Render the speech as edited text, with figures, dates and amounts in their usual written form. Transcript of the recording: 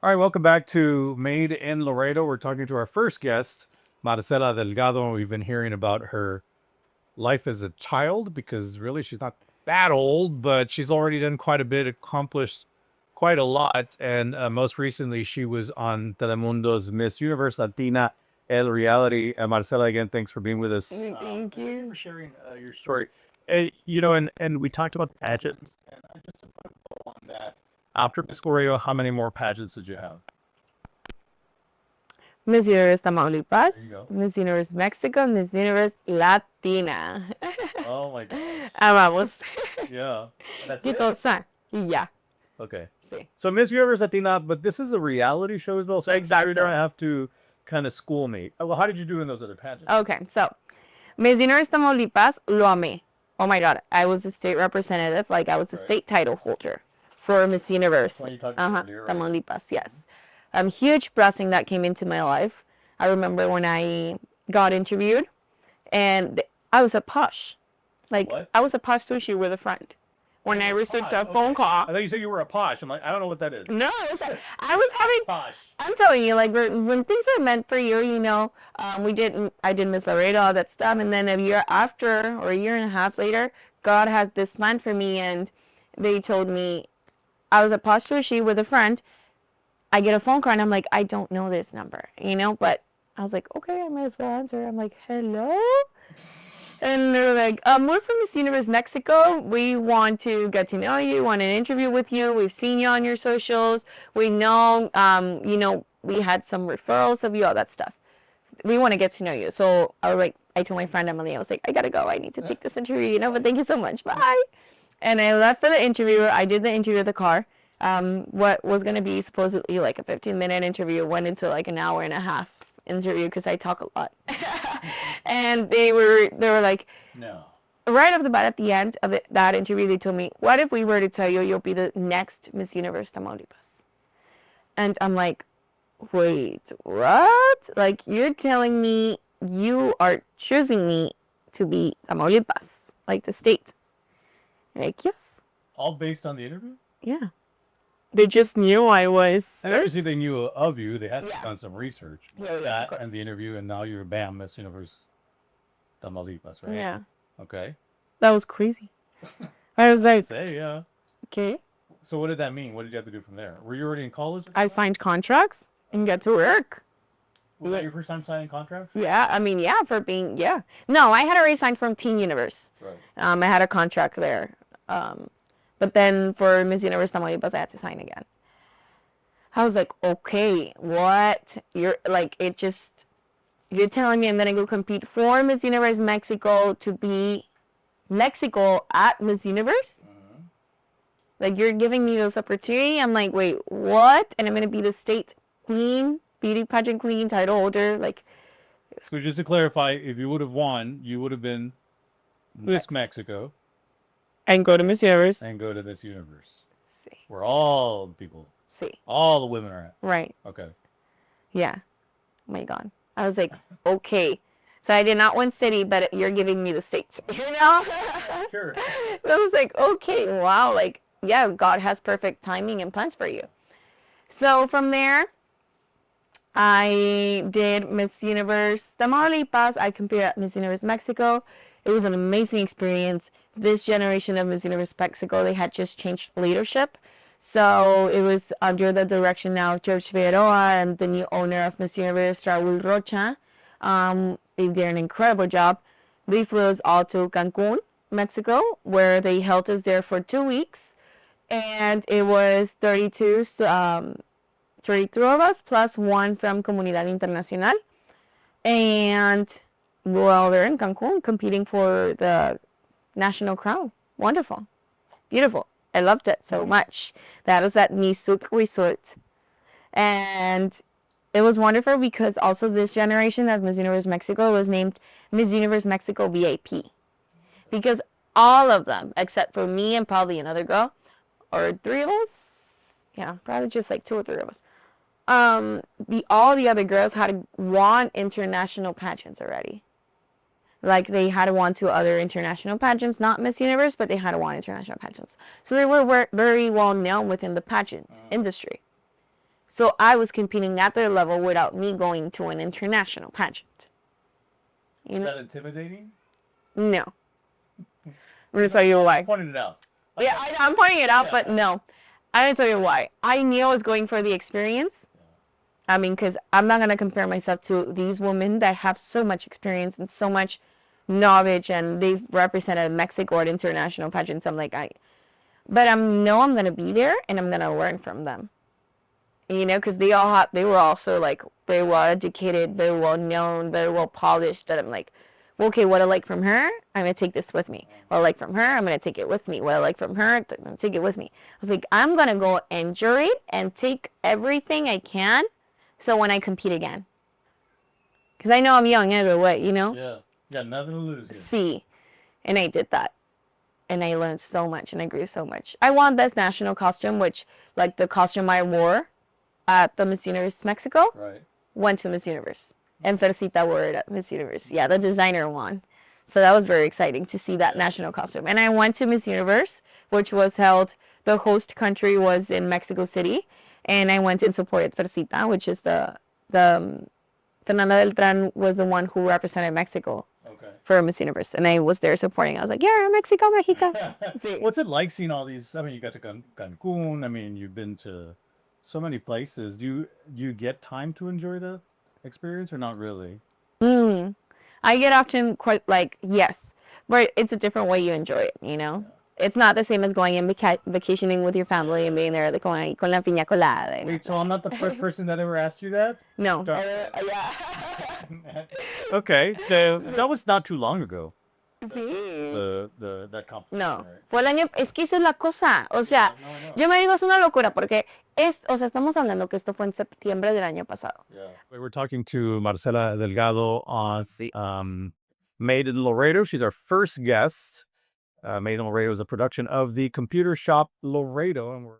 All right, welcome back to Made in Laredo. We're talking to our first guest, Marcela Delgado. We've been hearing about her life as a child because really she's not that old, but she's already done quite a bit, accomplished quite a lot. And most recently, she was on Telemundo's Miss Universe Latina El Reality. Marcela, again, thanks for being with us. Thank Thank you you. for sharing your story. And we talked about pageants. And I just to put a bow on that. After Miss Laredo, how many more pageants did you have? Miss Universe There you Tamaulipas, go. Miss Universe Mexico, Miss Universe Latina. Oh my gosh. Vamos. Yeah. That's it? Chitosa. Y ya. Okay. Sí. So Miss Universe Latina, but this is a reality show as well. So exactly. You're gonna have to kind of school me. Well, how did you do in those other pageants? Okay, so Miss Universe Tamaulipas, lo amé. Oh my god, I was the state representative, like I was the Right. state title holder for Miss Universe. When you talked about earlier, right? Tamaulipas, yes. Huge blessing that came into my life. I remember when I got interviewed, and I was a posh. Like, What? I was a posh sushi with a friend. When I received a phone I call. thought you said you were a posh. I'm like, I don't know what that is. No, I was having. Posh. I'm telling you, like when things are meant for you, I did Miss Laredo, all that stuff, and then a year after or a year and a half later, God had this plan for me, and they told me I was at Posh Sushi with a friend. I get a phone call, and I'm like, I don't know this number, but I was like, okay, I might as well answer. I'm like, hello. And they're like, we're from Miss Universe Mexico. We want to get to know you, want an interview with you. We've seen you on your socials. We know, we had some referrals of you, all that stuff. We want to get to know you. So I told my friend Emily, I was like, I gotta go. I need to take this interview, but thank you so much. Bye. And I left for the interview. I did the interview at the car. What was gonna be supposedly like a 15-minute interview went into like an hour and a half interview because I talk a lot. And they were like, No. right off the bat at the end of that interview, they told me, what if we were to tell you you'll be the next Miss Universe Tamaulipas? And I'm like, wait, what? Like, you're telling me you are choosing me to be Tamaulipas, like the state? Like, yes. All based on the interview? Yeah. They just knew I was. And obviously they knew of you. They had Yeah. done some research. Yeah, yes, That of course. and the interview, and now you're bam, Miss Universe Tamaulipas, right? Yeah. Okay. That was crazy. I was like, Say, yeah. okay. So what did that mean? What did you have to do from there? Were you already in college? I signed contracts and get to work. Was that your first time signing contracts? Yeah, I mean, yeah, for being, yeah. No, I had already signed from Teen Universe. Right. I had a contract there. But then for Miss Universe Tamaulipas, I had to sign again. I was like, okay, what? You're like, you're telling me I'm going to go compete for Miss Universe Mexico to be Mexico at Miss Universe? Mm-hmm. Like, you're giving me this opportunity? I'm like, wait, what? And I'm going to be the state queen, beauty pageant queen, title holder. Like, So just to clarify, if you would have won, you would have been Miss Mexico and go to Miss Universe. and go to this universe See. where all the people, See. all the women are at. Right. Okay. Yeah. Oh my God. I was like, okay. So I did not win city, but you're giving me the states, Sure. I was like, okay, wow. Like, yeah, God has perfect timing and plans for you. So from there, I did Miss Universe Tamaulipas. I competed at Miss Universe Mexico. It was an amazing experience. This generation of Miss Universe Mexico, they had just changed leadership. So it was under the direction now of George Figueroa and the new owner of Miss Universe, Raul Rocha. They did an incredible job. They flew us all to Cancun, Mexico, where they held us there for 2 weeks. And it was 32 of us plus one from Comunidad Internacional. And well, they're in Cancun competing for the national crown. Wonderful. Beautiful. I loved it so much. That was at Nisuk Resort. And it was wonderful because also this generation of Miss Universe Mexico was named Miss Universe Mexico VIP. Because all of them, except for me and probably another girl, or three of us, yeah, probably just like two or three of us. All the other girls had won international pageants already. Like they had won two other international pageants, not Miss Universe, but they had won international pageants. So they were very well known within the pageant industry. So I was competing at their level without me going to an international pageant. Is that intimidating? No. I'm going to tell you why. Pointing it out. Yeah, I'm pointing it out, but no. I'm going to tell you why. I knew I was going for the experience. I mean, because I'm not going to compare myself to these women that have so much experience and so much knowledge, and they've represented Mexico at international pageants. I'm like, but I know I'm going to be there and I'm going to learn from them. You know, because they were also like very well educated, very well known, very well polished. That I'm like, well, okay, what I like from her, I'm going to take this with me. What I like from her, I'm going to take it with me. What I like from her, I'm going to take it with me. I was like, I'm going to go enjoy it and take everything I can so when I compete again. Because I know I'm young either way, you know? Yeah. Got nothing to lose here. See. And I did that. And I learned so much and I grew so much. I won Best National Costume, which, like, the costume I wore at the Miss Universe Mexico, Right. went to Miss Universe. And Felicita wore it at Miss Universe. Yeah, the designer won. So that was very exciting to see that national costume. And I went to Miss Universe, which was held, the host country was in Mexico City. And I went and supported Felicita, which is Fernanda Beltran was the one who represented Mexico for Miss Universe. And I was there supporting. I was like, yeah, Mexico, Mexico. What's it like seeing all these? I mean, you got to Cancun. I mean, you've been to so many places. Do you get time to enjoy the experience or not really? I get often quite like, yes, but it's a different way you enjoy it, you know? It's not the same as going and vacationing with your family and being there like, con la piña colada. Wait, so I'm not the first person that ever asked you that? No. Yeah. Okay, that was not too long ago. Sí. That competition. No, Right? fue el año, es que eso es la cosa, o sea, yo me digo es una locura porque o sea, estamos hablando que esto fue en septiembre del año pasado. Yeah. We were talking to Marcela Delgado on Made in Laredo. She's our first guest. Made in Laredo is a production of the Computer Shop Laredo, and we're